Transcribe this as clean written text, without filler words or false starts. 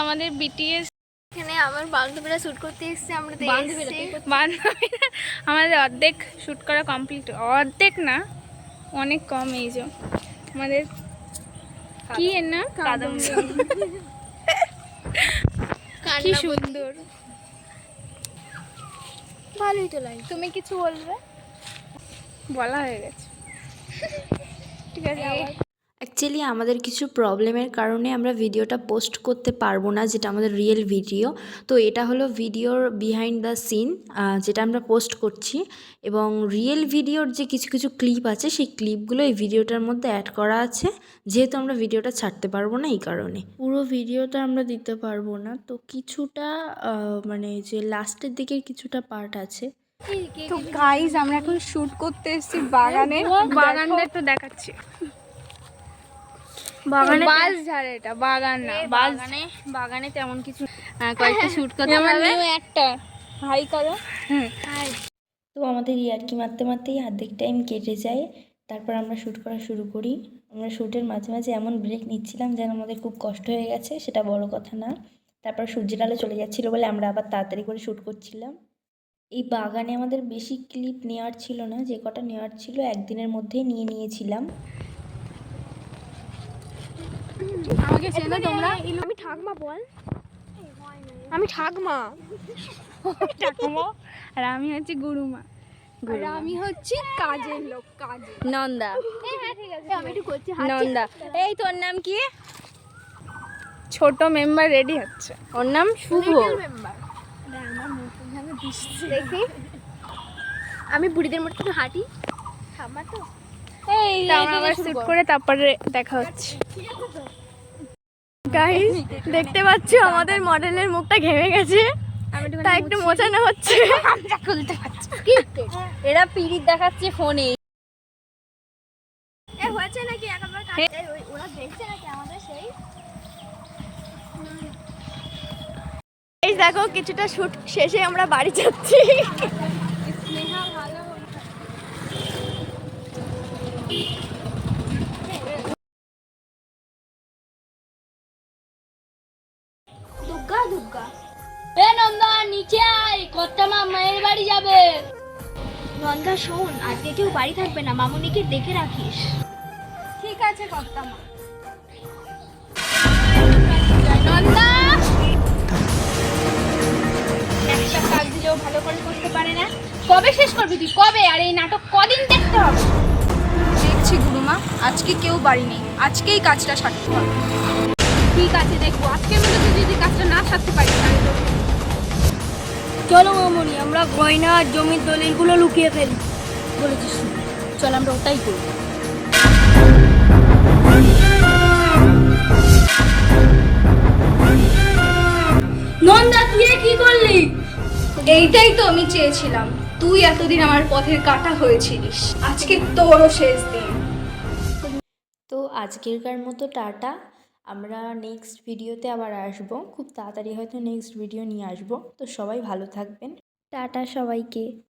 আমাদের বিটিএস এখানে আমার বান্ধবীরা শুট করতে এসেছে। আমরা তো বান্ধবীরা আমাদের অর্ধেক শ্যুট করা কমপ্লিট, অর্ধেক না অনেক কম। এই যে আমাদের কি এর নাম, কি সুন্দর, ভালোই তো লাগে। তুমি কিছু বলবে? বলা হয়ে গেছে, ঠিক আছে। অ্যাকচুয়ালি আমাদের কিছু প্রবলেমের কারণে আমরা ভিডিওটা পোস্ট করতে পারবো না, যেটা আমাদের রিয়েল ভিডিও। তো এটা হলো ভিডিওর বিহাইন্ড দ্য সিন, যেটা আমরা পোস্ট করছি। এবং রিয়েল ভিডিওর যে কিছু কিছু ক্লিপ আছে, সেই ক্লিপগুলো এই ভিডিওটার মধ্যে অ্যাড করা আছে, যেহেতু আমরা ভিডিওটা ছাড়তে পারবো না এই কারণে। পুরো ভিডিওটা আমরা দিতে পারবো না, তো কিছুটা মানে যে লাস্টের দিকের কিছুটা পার্ট আছে। তো গাইস আমরা এখন শ্যুট করতে এসেছি বাগানে। বাগানটা একটু দেখাচ্ছি। বাগানে বাস ঝাড়ে, এটা বাগান না, বাগানে তেমন কিছু কয়েকটা শুট করতে হবে। একটা হাই করো। তো আমাদের ইয়ার্কি মারতে মারতেই অর্ধেক টাইম কেটে যায়। তারপর আমরা শ্যুট করা শুরু করি। আমরা শ্যুটের মাঝে মাঝে এমন ব্রেক নিচ্ছিলাম যেন আমাদের খুব কষ্ট হয়ে গেছে, সেটা বড় কথা না। তারপর সূর্যের আলো চলে যাচ্ছিলো বলে আমরা আবার তাড়াতাড়ি করে শ্যুট করছিলাম। এই বাগানে আমাদের বেশি ক্লিপ নেওয়ার ছিল না, যে কটা নেওয়ার ছিল একদিনের মধ্যেই নিয়েছিলাম। আমাকে চেনো তোমরা? আমি ঠাকমা বল। আমি ঠাকমা, আর আমি হচ্ছে গুরুমা, আর আমি হচ্ছে কাজের লোক, কাজের নন্দা। হ্যাঁ ঠিক আছে, আমি একটু করছি নন্দা। এই তোর নাম কি? ছোট মেম্বার রেডি হচ্ছে, ওর নাম শুভ। দেখি আমি বুড়িদের মতো একটু হাঁটি। ঠাম্মা তো এই আবার শুট করে তারপরে দেখা হচ্ছে। গাইস দেখতে পাচ্ছ আমাদের মডেলের মুখটা ঘেমে গেছে, তাই একটু মোছানো হচ্ছে। এরা পিরিত দেখাচ্ছে ফোনে। হয়েছে নাকি ওরা দেখছে নাকি আমাদের সেই? এই দেখো কিছুটা শুট শেষে আমরা বাড়ি যাচ্ছি। দুর্গা দুর্গা এ নন্দা নিচে আয়, কর্তামা মায়ের বাড়ি যাবে। নন্দা শোন, আজকে কেউ বাড়ি থাকবে না, মামুনিকে দেখে রাখিস। ঠিক আছে কর্তামা। নন্দা একটা কাজ দিলেও ভালো করে করতে পারে না। কবে শেষ করবি তুই, কবে? আর এই নাটক কদিন দেখতে হবে? দেখছি গুরুমা, আজকে কেউ বাড়ি নেই, আজকেই কাজটা সারতে হবে। ঠিক আছে দেখবো, আজকের মধ্যে তুই যদি কাজটা না সারতে পারিস তাহলে তো। চলো মামুনি, আমরা গয়না আর জমির দলিলগুলো লুকিয়ে ফেলি। বলেছিস, চল আমরা ওটাই করি। নন্দা তুই কি করলি? এইটাই তো আমি চেয়েছিলাম, তুই এতদিন আমার পথের কাঁটা হয়েছিলিস, আজকে তোরও শেষ দিন। তো আজকেরকার মতো টাটা। আমরা নেক্সট ভিডিওতে আবার আসবো, খুব তাড়াতাড়ি হয়তো নেক্সট ভিডিও নিয়ে আসবো। তো সবাই ভালো থাকবেন, টাটা সবাইকে।